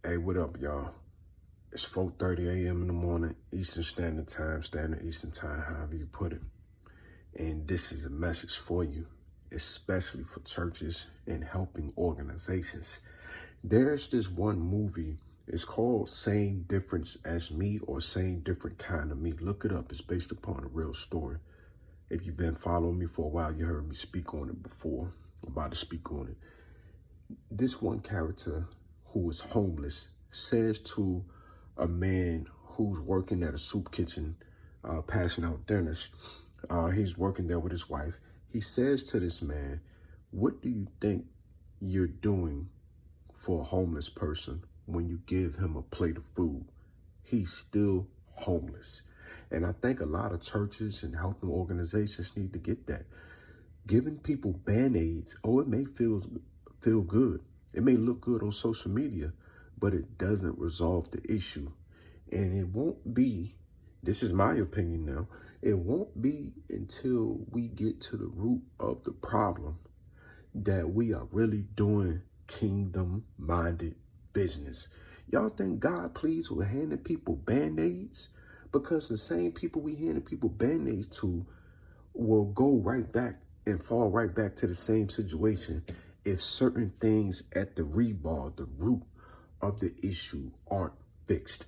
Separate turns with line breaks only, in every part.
Hey, what up, y'all? It's 4:30 a.m. in the morning, Eastern Standard Eastern Time, however you put it. And this is a message for you, especially for churches and helping organizations. There's this one movie. It's called Same Difference as Me or Same Different Kind of Me. Look it up. It's based upon a real story. If you've been following me for a while, you heard me speak on it before. I'm about to speak on it. This one character who is homeless says to a man who's working at a soup kitchen, passing out dinners. He's working there with his wife. He says to this man, "What do you think you're doing for a homeless person when you give him a plate of food? He's still homeless." And I think a lot of churches and helping organizations need to get that. Giving people band-aids, it may feel good. It may look good on social media, but it doesn't resolve the issue. And it won't be, this is my opinion now, it won't be until we get to the root of the problem that we are really doing kingdom-minded business. Y'all think God pleased with handing people band-aids? Because the same people we handing people band-aids to will go right back and fall right back to the same situation if certain things at the rebar, the root of the issue, aren't fixed.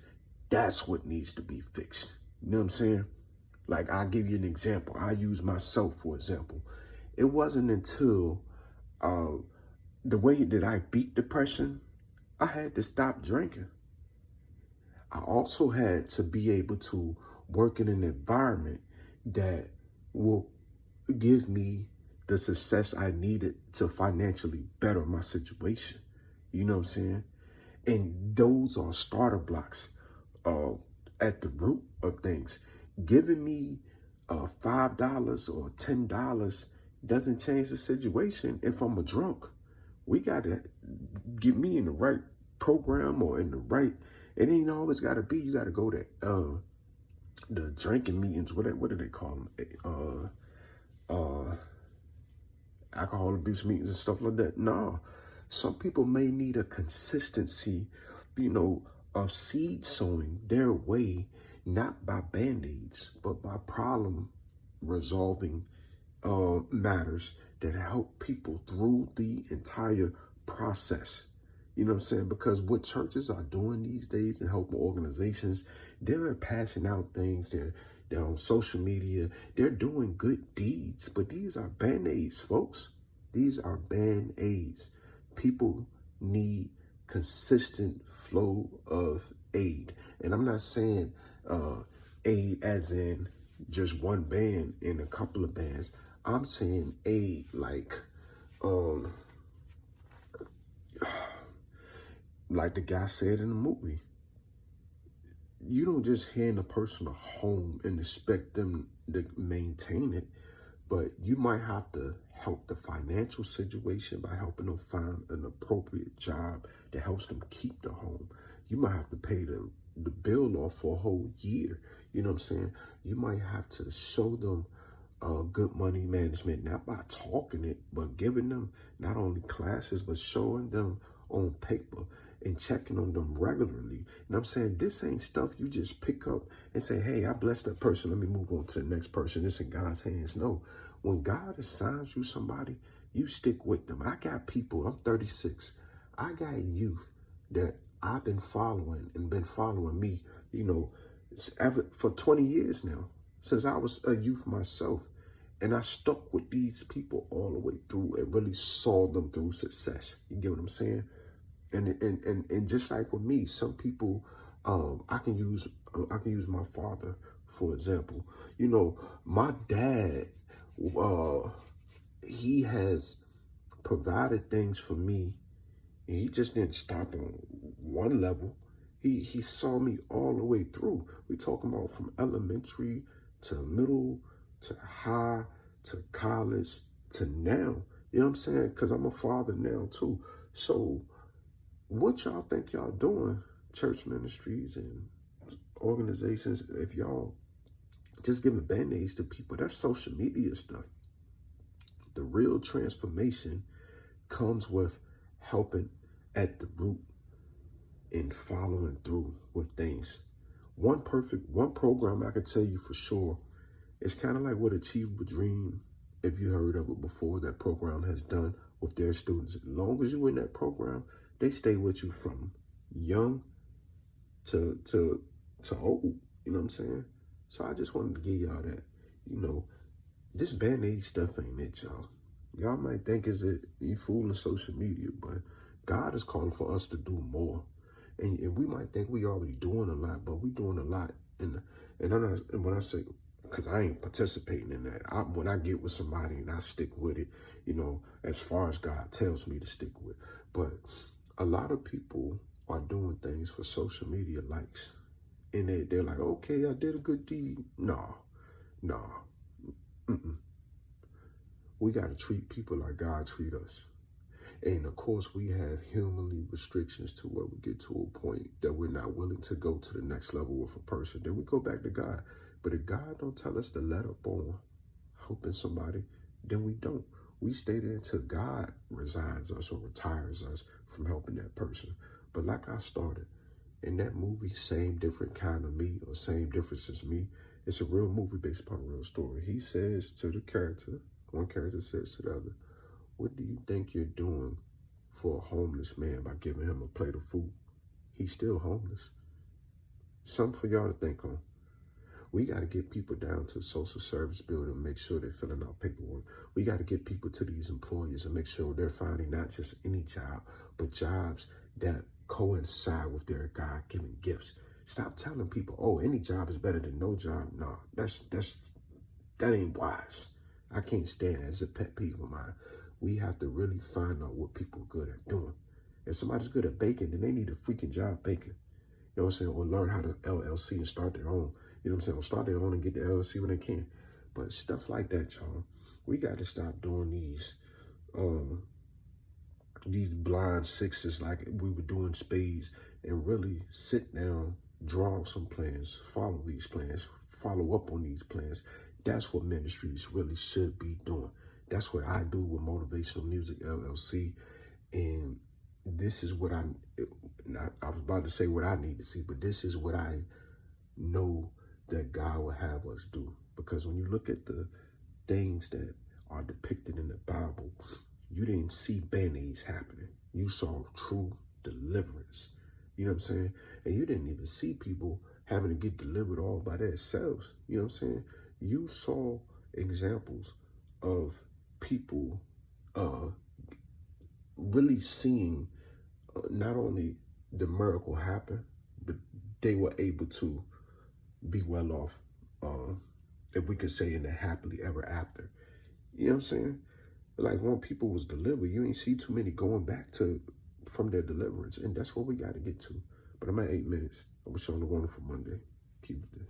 That's what needs to be fixed. You know what I'm saying? Like, I'll give you an example. I use myself, for example. It wasn't until the way that I beat depression, I had to stop drinking. I also had to be able to work in an environment that will give me the success I needed to financially better my situation. You know what I'm saying? And those are starter blocks at the root of things. Giving me $5 or $10 doesn't change the situation if I'm a drunk. We got to get me in the right program or in the right, it ain't always got to be, you got to go to the drinking meetings, what do they call them? Alcohol abuse meetings and stuff like that. No, some people may need a consistency, of seed sowing their way, not by band-aids, but by problem resolving matters that help people through the entire process. You know what I'm saying? Because what churches are doing these days and helping organizations, they're passing out things. They're on social media. They're doing good deeds. But these are band-aids, folks. These are band-aids. People need consistent flow of aid. And I'm not saying aid as in just one band and a couple of bands. I'm saying aid like the guy said in the movie. You don't just hand a person a home and expect them to maintain it, but you might have to help the financial situation by helping them find an appropriate job that helps them keep the home. You might have to pay the bill off for a whole year. You know what I'm saying? You might have to show them good money management, not by talking it, but giving them not only classes, but showing them on paper and checking on them regularly. And I'm saying this ain't stuff you just pick up and say, hey, I bless that person, let me move on to the next person. It's in God's hands. No, when God assigns you somebody, you stick with them. I got people, I'm 36. I got youth that I've been following and been following me, for 20 years now, since I was a youth myself. And I stuck with these people all the way through and really saw them through success. You get what I'm saying? And just like with me, some people, I can use my father, for example. My dad, he has provided things for me. And he just didn't stop on one level. He saw me all the way through. We talking about from elementary to middle to high to college to now. You know what I'm saying? Because I'm a father now too. So what y'all think y'all doing, church ministries and organizations, if y'all just giving band-aids to people? That's social media stuff. The real transformation comes with helping at the root. and following through with things. One program I can tell you for sure, it's kind of like what Achievable Dream, if you heard of it before, that program has done with their students. As long as you're in that program, they stay with you from young to old. You know what I'm saying? So I just wanted to give y'all that. This band-aid stuff ain't it, y'all. Y'all might think is it you fooling social media, but God is calling for us to do more. And we might think we already doing a lot, but we doing a lot. And I'm not, and when I say, because I ain't participating in that. When I get with somebody and I stick with it, as far as God tells me to stick with. But a lot of people are doing things for social media likes. And they're like, okay, I did a good deed. No. Mm-mm. We got to treat people like God treat us. And of course, we have humanly restrictions to where we get to a point that we're not willing to go to the next level with a person. Then we go back to God. But if God don't tell us to let up on helping somebody, then we don't. We stay there until God resigns us or retires us from helping that person. But like I started, in that movie, Same Different Kind of Me or Same Difference as Me, it's a real movie based upon a real story. He says to the character, one character says to the other, what do you think you're doing for a homeless man by giving him a plate of food? He's still homeless. Something for y'all to think on. We got to get people down to the social service building and make sure they're filling out paperwork. We got to get people to these employers and make sure they're finding not just any job, but jobs that coincide with their God-given gifts. Stop telling people, oh, any job is better than no job. No, that ain't wise. I can't stand it. It's a pet peeve of mine. We have to really find out what people are good at doing. If somebody's good at baking, then they need a freaking job baking. You know what I'm saying? Or learn how to LLC and start their own. You know what I'm saying? Or start their own and get the LLC when they can. But stuff like that, y'all. We got to stop doing these blind sixes like we were doing spades and really sit down, draw some plans, follow these plans, follow up on these plans. That's what ministries really should be doing. That's what I do with Motivational Music LLC. And this is what I was about to say what I need to see, but this is what I know that God will have us do. Because when you look at the things that are depicted in the Bible, you didn't see band-aids happening. You saw true deliverance. You know what I'm saying? And you didn't even see people having to get delivered all by themselves. You know what I'm saying? You saw examples of people really seeing not only the miracle happen, but they were able to be well off, if we could say in the happily ever after. You know what I'm saying? Like when people was delivered, you ain't see too many going back from their deliverance. And that's what we got to get to. But I'm at 8 minutes. I wish y'all a wonderful Monday. Keep it there.